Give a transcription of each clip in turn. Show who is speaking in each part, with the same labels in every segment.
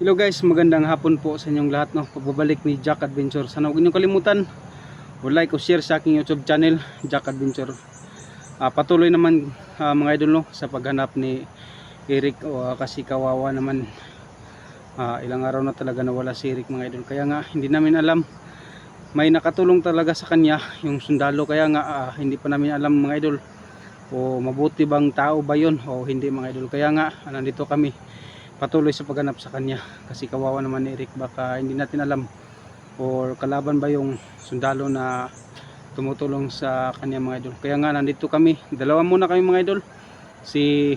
Speaker 1: Hello guys, magandang hapon po sa inyong lahat, no. Pagbabalik ni Jack Adventure. Sana huwag niyo kalimutan like o share sa aking YouTube channel, Jack Adventure. Patuloy naman mga idol, no, sa paghanap ni Eric kasi kawawa naman. Ilang araw na talaga nawala si Eric mga idol. Kaya nga hindi namin alam, may nakatulong talaga sa kanya yung sundalo. Kaya nga hindi pa namin alam mga idol, o mabuti bang tao ba yun o hindi mga idol. Kaya nga nandito kami patuloy sa paghanap sa kanya kasi kawawa naman ni Eric. Baka hindi natin alam or kalaban ba yung sundalo na tumutulong sa kanya mga idol. Kaya nga nandito kami, dalawa muna kami mga idol, si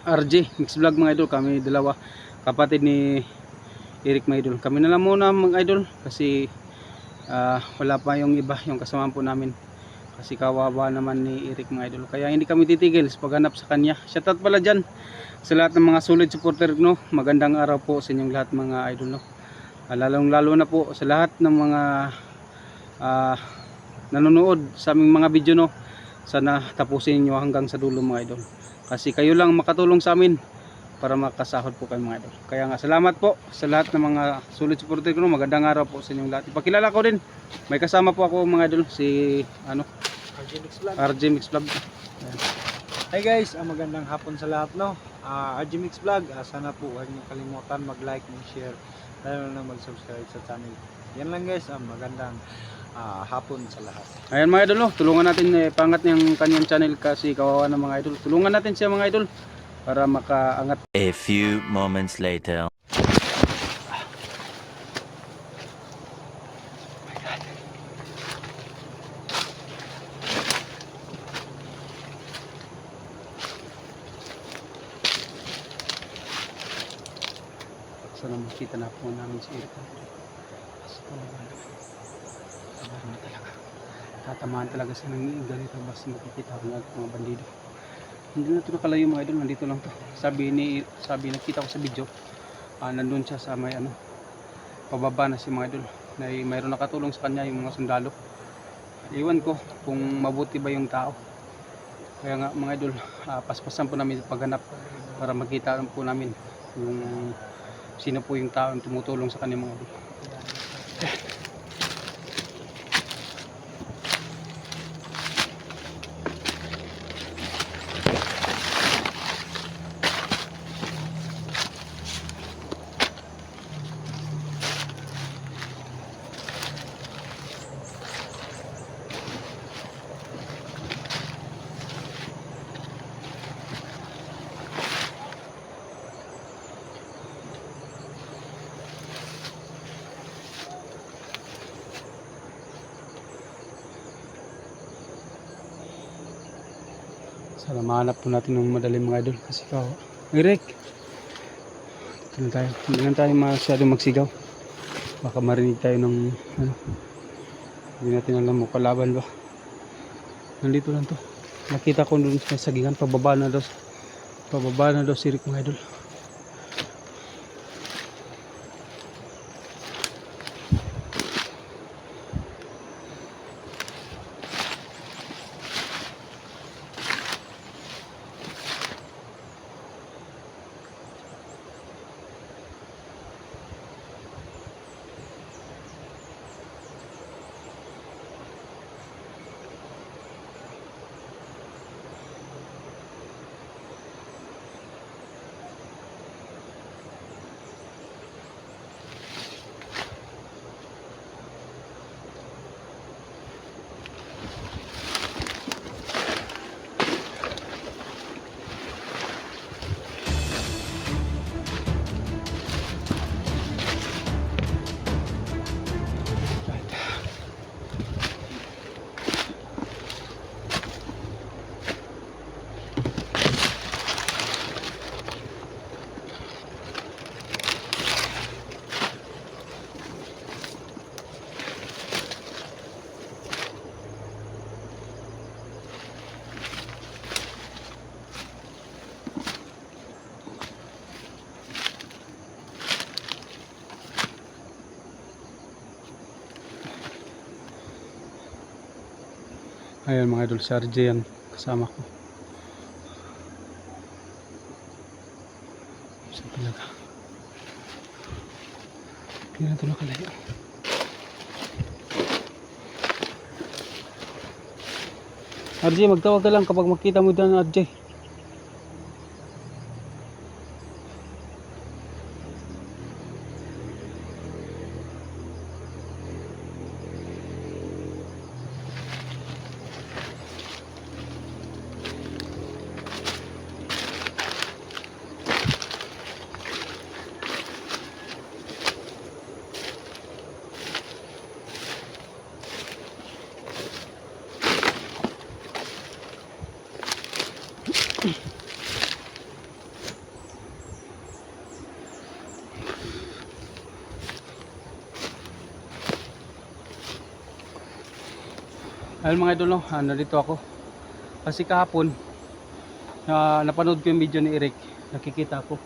Speaker 1: RJ Mix Vlog mga idol, kami dalawa kapatid ni Eric mga idol. Kami na lang muna mga idol kasi wala pa yung iba, yung kasama po namin kasi kawawa naman ni Eric mga idol. Kaya hindi kami titigil sa paghanap sa kanya. Shoutout pala dyan sa lahat ng mga solid supporter, no. Magandang araw po sa inyong lahat mga idol, no. Lalong lalo na po sa lahat ng mga nanonood sa aming mga video, no. Sana tapusin niyo hanggang sa dulo mga idol, kasi kayo lang makatulong sa amin para makasahod po kayo mga idol. Kaya nga salamat po sa lahat ng mga solid supporter ko, no. Magandang araw po sa inyong lahat. Ipakilala ko din, may kasama po ako mga idol, si RJ Mix Vlog.
Speaker 2: Hi guys, magandang hapon sa lahat, no. RJ Mix Vlog, sana po huwag niyo kalimutan mag-like and share, lalo na mag-subscribe sa channel. Yan lang guys, magandang hapon sa lahat.
Speaker 1: Ayan mga idol, no, tulungan natin pangat yung kanyang channel kasi kawawa ng mga idol. Tulungan natin siya mga idol para makaangat.
Speaker 3: A few moments later.
Speaker 1: Sana makita na po namin si Eric. Kasi kawawa na talaga. Tatamaan talaga siya ng ganito basta makikita ko ng mga bandido. Hindi na ito nakalayo mga idol, nandito lang to. Sabi nakita ko sa video, nandun siya sa may pababa na si mga idol, na mayroon nakatulong sa kanya yung mga sundalo. Iwan ko kung mabuti ba yung tao. Kaya nga mga idol, paspasan po namin paghanap para makita po namin yung sino po yung tao yung tumutulong sa kanya mga idol. Sana mahanap po natin ng madaling mga idol kasi Eric, dito na tayo. Hindi lang tayo masyadong magsigaw, baka marinig tayo ng hindi natin alam mo kalaban ba. Nandito lang to, nakita ko dun sa sagingan, pababa na daw si Eric mga idol. Ayan mga idol, si RJ yan kasama ko. Siya talaga. Hindi na ito nakalayo. RJ, magtawag ka lang kapag makita mo dyan, RJ. Ayun mga idol, no, nandito ako kasi kahapon napanood ko yung video ni Eric. Nakikita ko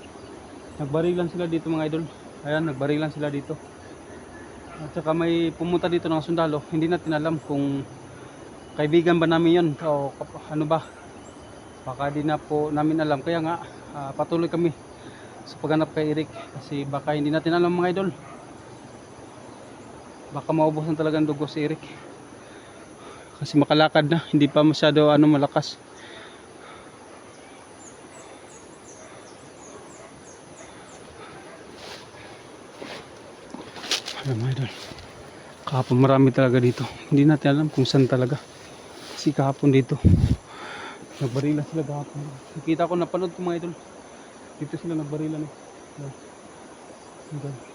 Speaker 1: nagbarilan sila dito mga idol. Ayan, nagbarilan sila dito. At saka may pumunta dito ng sundalo. Hindi natin alam kung kaibigan ba namin yun o ano ba, baka di na po namin alam. Kaya nga patuloy kami sa paghanap kay Eric kasi baka hindi natin alam mga idol, baka maubusan talagang dugo si Eric kasi makalakad na, hindi pa masyado malakas. Ayan mga idol, kahapon marami talaga dito. Hindi natin alam kung saan talaga kasi kahapon dito nagbarilan sila kahapon. Nakita ko, napanood ko mga idol, dito sila nagbarilan eh. Ayan.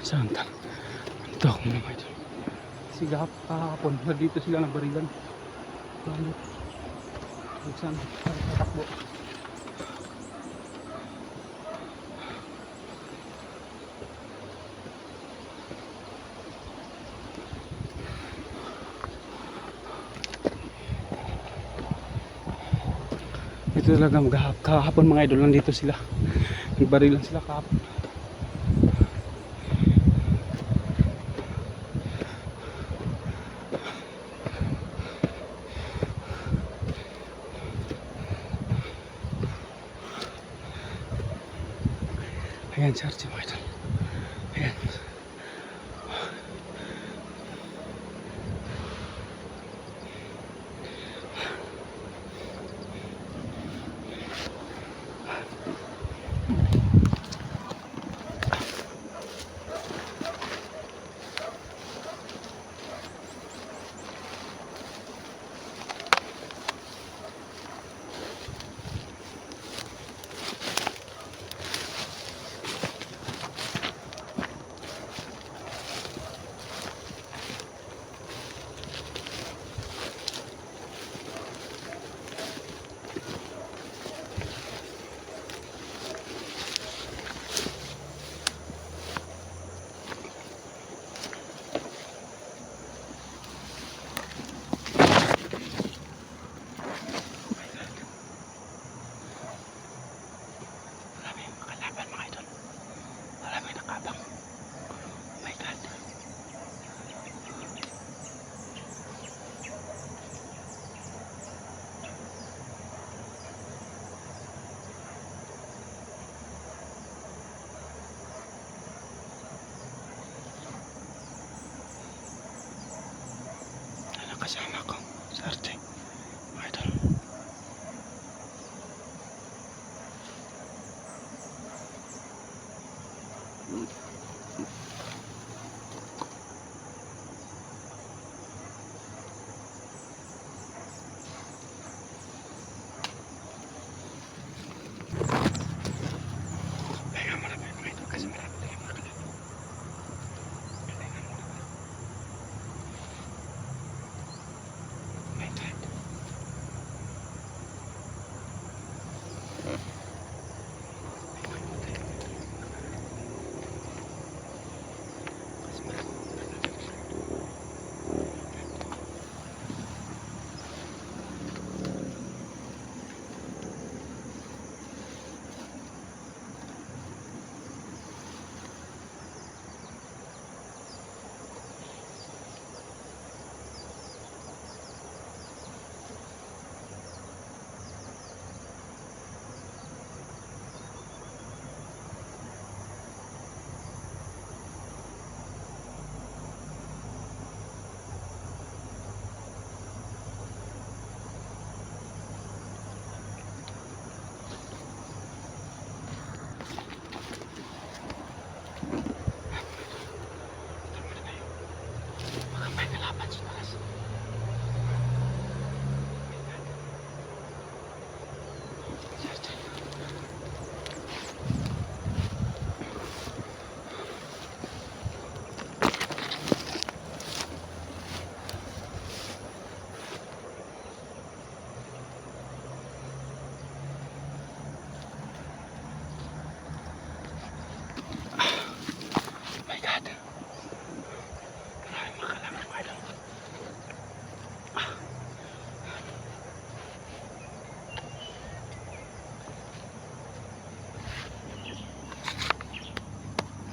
Speaker 1: Saan ta? Ito ako mga idol. Kasi kahapon dito sila nagbarilan. Saan? Tatakbo. Ito talaga kahapon mga idol, nandito sila. Nagbarilan sila kahapon. Ayan, charge mga idol. Ayan.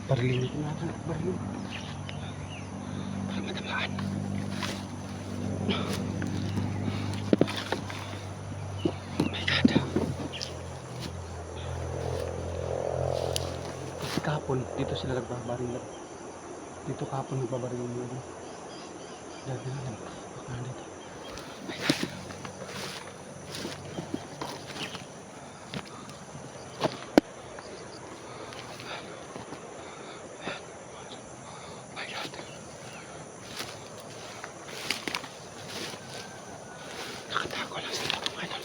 Speaker 1: Barilin ko natin. Barilin. Para matamaan. Oh my God. Kasi kahapon, dito sila nagbabaril. Dito kahapon nagbabaril mo. Dati na lang. Baka dito. Oh my God. Nakatago lang sila mga idol.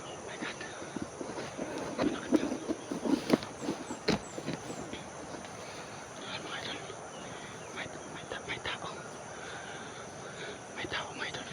Speaker 1: Oh my God. Nakatago. Ayan mga idol. May tao. May tao mga idol.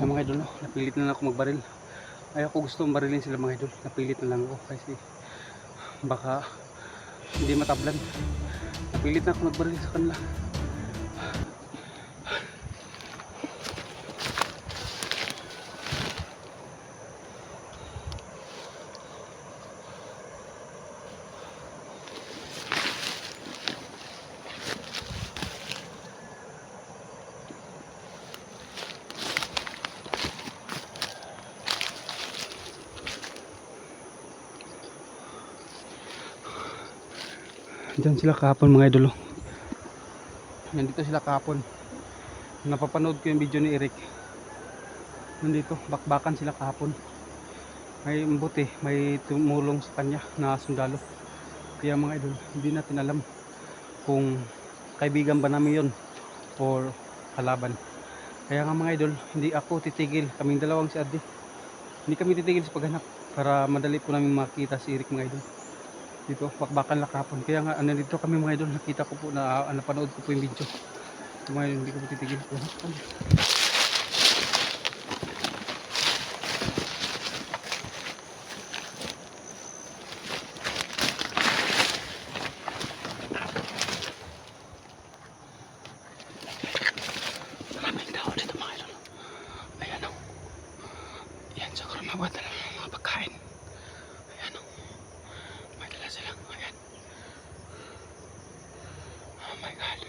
Speaker 1: Ay mga idol, napilit na lang ako magbaril. Ay ako gusto mabarilin sila mga idol. Napilit na lang ako kasi baka hindi matablan. Napilit na ako magbaril sa kanila. Diyan sila kahapon mga idol. Nandito sila kahapon. Napapanood ko yung video ni Eric. Nandito, bakbakan sila kahapon. may buti, may tumulong sa kanya na sundalo. Kaya mga idol, hindi natin alam kung kaibigan ba namin yon or kalaban. Kaya nga mga idol, hindi ako titigil, kaming dalawang si Adi, hindi kami titigil sa paghanap para madali po namin makita si Eric mga idol. Dito, bakbakan lang kahapon. Kaya nga, nandito kami mga idol, nakita ko po na napanood ko po yung video. Mga idol, hindi ko po titigil. Maraming tao dito mga idol. Ayan o. Ayan, siguro mawala lang ng mga pagkain. Ayan o. May dala silang. Ayan. Oh my God.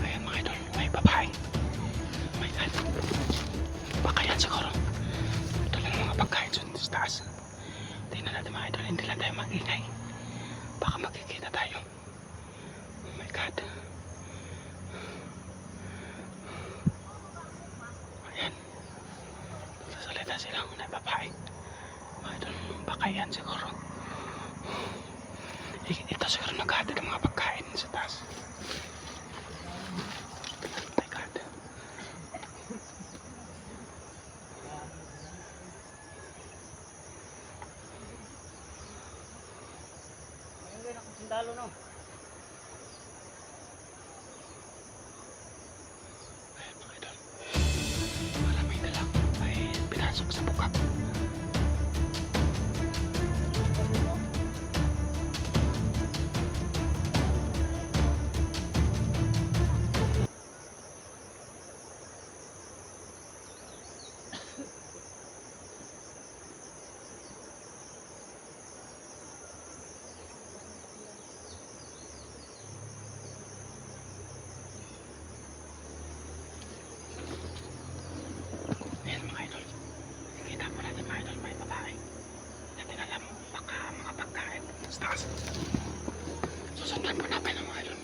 Speaker 1: Ayan mga idol, may babae. Oh my God. Baka yan siguro. Dala ng mga pagkain sa taas. Tingnan natin mga idol, hindi lang tayo mag-ingay. Baka magkikita tayo. Oh my God. Ayan. Sasalita silang na babae. Mga idol, baka yan siguro. Ito siguro naghatid ng mga pagkain sa taas. Oh my God.
Speaker 2: Sundalo no.
Speaker 1: Ayan mga idol. Maraming dalang ay pinasok sa buka. Ayan mga idol. Kita po natin mga idol, may babae. Natin alam mo, baka mga pagkain sa taas. Susundan po natin ang mga idol.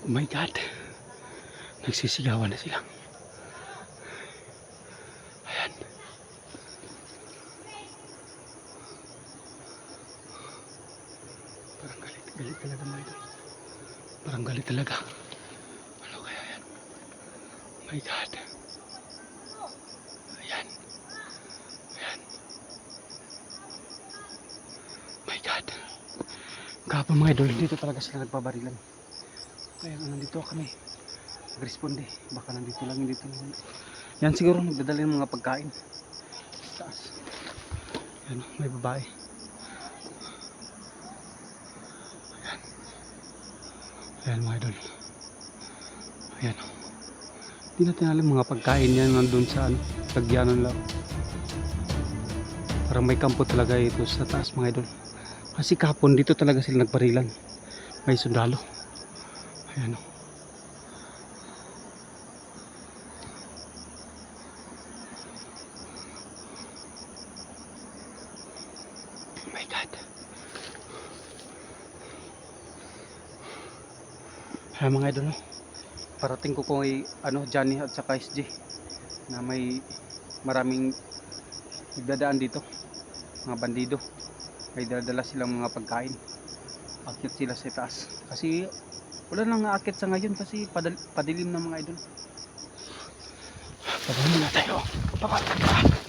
Speaker 1: Oh my God. Nagsisigawan na sila. Ayan. Parang galit talaga mga idol. Parang galit talaga. Ano kaya yan? Oh my God. Ayan. Ayan. Oh my God. Kahapon mga idol, dito talaga sila nagpabarilan. Kaya nga nandito kami. Nag-responde. Baka nandito lang, dito lang. Yan siguro nagdadala ng mga pagkain. Sa taas. Yan, may babae. Ayan. Ayan mga idol. Ayan. Hindi natin alam mga pagkain yan nandun sa ano, lagyanan lang. Parang may kampo talaga ito sa taas mga idol. Kasi kahapon dito talaga sila nagparilan. May sundalo. Ayan o. Oh my God. Ayan mga idol, parating ko kay Johnny at saka SG na may maraming nagdadaan dito, mga bandido. May dala silang mga pagkain. Akit sila sa taas kasi wala nang aakit sa ngayon kasi padilim na mga idol. Pababa na tayo. Pababa.